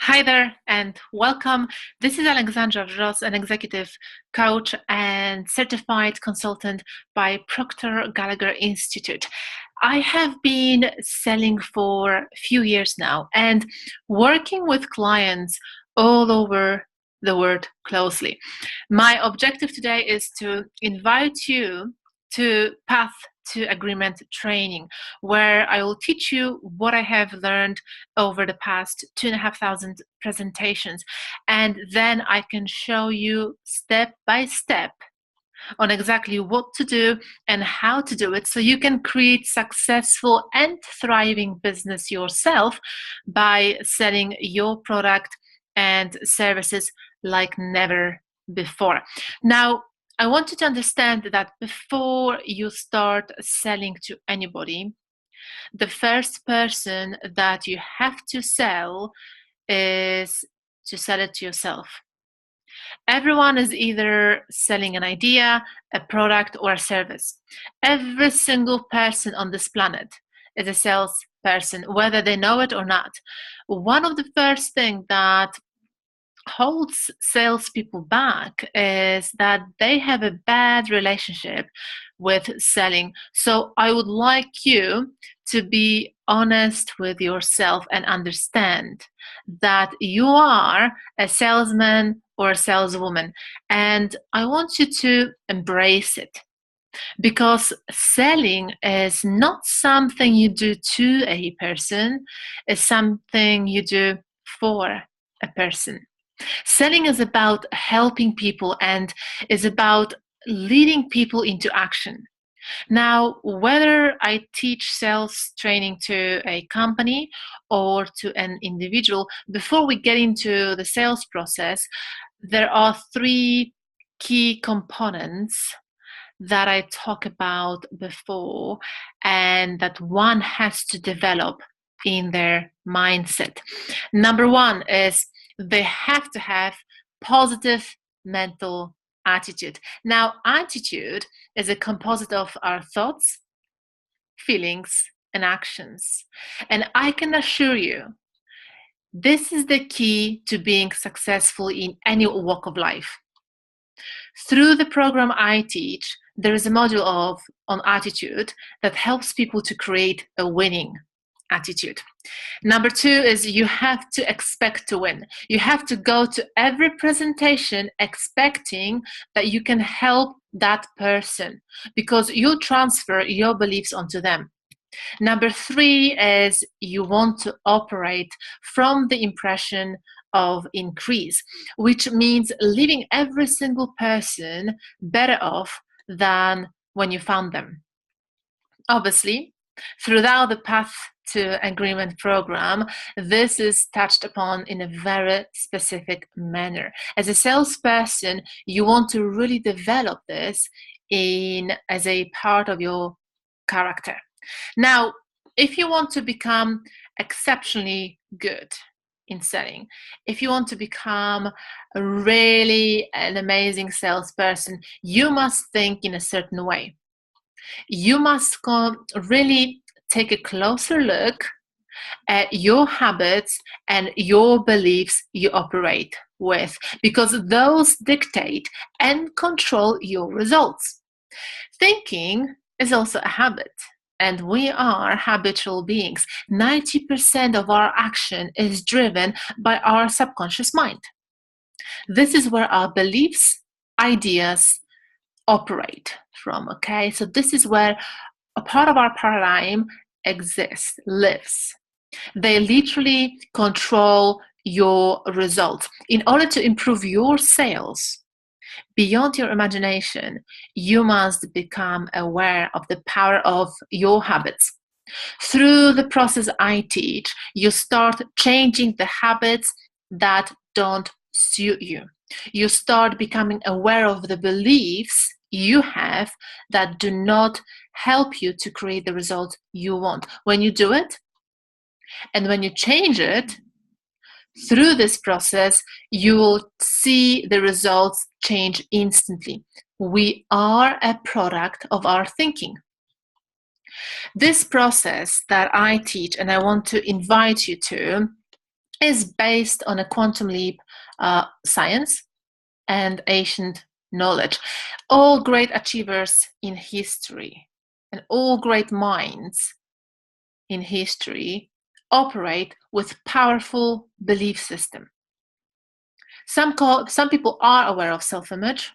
Hi there and welcome. This is Aleksandra, an executive coach and certified consultant by Proctor Gallagher Institute. I have been selling for a few years now and working with clients all over the world closely. My objective today is to invite you to Path to Agreement training, where I will teach you what I have learned over the past 2,500 presentations. And then I can show you step by step on exactly what to do and how to do it so you can create successful and thriving business yourself by selling your product and services like never before. Now, I want you to understand that before you start selling to anybody, the first person that you have to sell is to sell it to yourself. Everyone is either selling an idea, a product, or a service. Every single person on this planet is a salesperson, whether they know it or not. One of the first things that holds salespeople back is that they have a bad relationship with selling. So I would like you to be honest with yourself and understand that you are a salesman or a saleswoman, and I want you to embrace it, because selling is not something you do to a person, it's something you do for a person. Selling is about helping people and is about leading people into action. Now, whether I teach sales training to a company or to an individual, before we get into the sales process, there are three key components that I talk about before and that one has to develop in their mindset. Number one is they have to have positive mental attitude. Now, attitude is a composite of our thoughts, feelings, and actions. And I can assure you, this is the key to being successful in any walk of life. Through the program I teach, there is a module on attitude that helps people to create a winning attitude. Number two is you have to expect to win. You have to go to every presentation expecting that you can help that person because you transfer your beliefs onto them. Number three is you want to operate from the impression of increase, which means leaving every single person better off than when you found them. Obviously, throughout the Path to Agreement program, this is touched upon in a very specific manner. As a salesperson, you want to really develop this as a part of your character. Now, if you want to become exceptionally good in selling, if you want to become really an amazing salesperson, you must think in a certain way. You must really take a closer look at your habits and your beliefs you operate with, because those dictate and control your results. Thinking is also a habit, and we are habitual beings. 90% of our action is driven by our subconscious mind. This is where our beliefs, ideas operate from, okay? So this is where a part of our paradigm exists, lives. They literally control your results. In order to improve your sales, beyond your imagination, you must become aware of the power of your habits. Through the process I teach, you start changing the habits that don't suit you. You start becoming aware of the beliefs you have that do not help you to create the results you want. When you do it, and when you change it, through this process, you will see the results change instantly. We are a product of our thinking. This process that I teach, and I want to invite you to, is based on a quantum leap science and ancient knowledge. All great achievers in history and all great minds in history operate with powerful belief system. Some people are aware of self-image,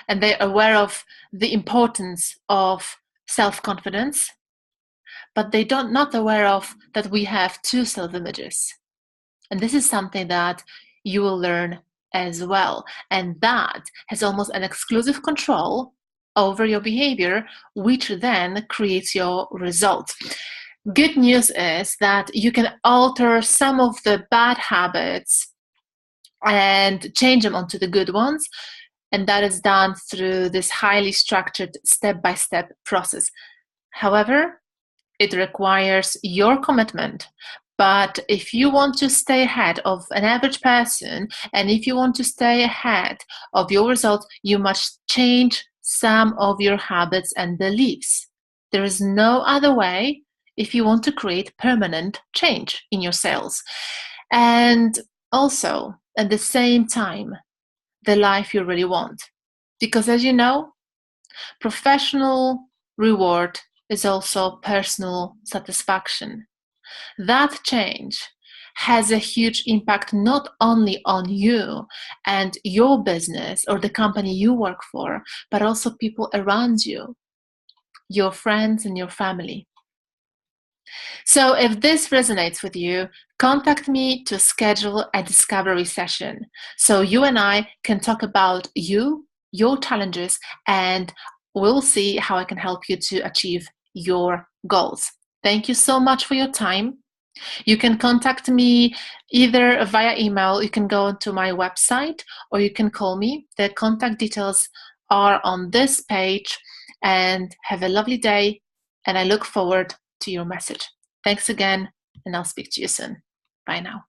and they're aware of the importance of self-confidence, but they don't not aware of that we have two self-images. And this is something that you will learn as well. And that has almost an exclusive control over your behavior, which then creates your results. Good news is that you can alter some of the bad habits and change them onto the good ones. And that is done through this highly structured step-by-step process. However, it requires your commitment. But if you want to stay ahead of an average person, and if you want to stay ahead of your results, you must change some of your habits and beliefs. There is no other way if you want to create permanent change in your sales. And also, at the same time, the life you really want. Because as you know, professional reward is also personal satisfaction. That change has a huge impact not only on you and your business or the company you work for, but also people around you, your friends and your family. So if this resonates with you, contact me to schedule a discovery session so you and I can talk about you, your challenges, and we'll see how I can help you to achieve your goals. Thank you so much for your time. You can contact me either via email, you can go to my website, or you can call me. The contact details are on this page, and have a lovely day, and I look forward to your message. Thanks again, and I'll speak to you soon. Bye now.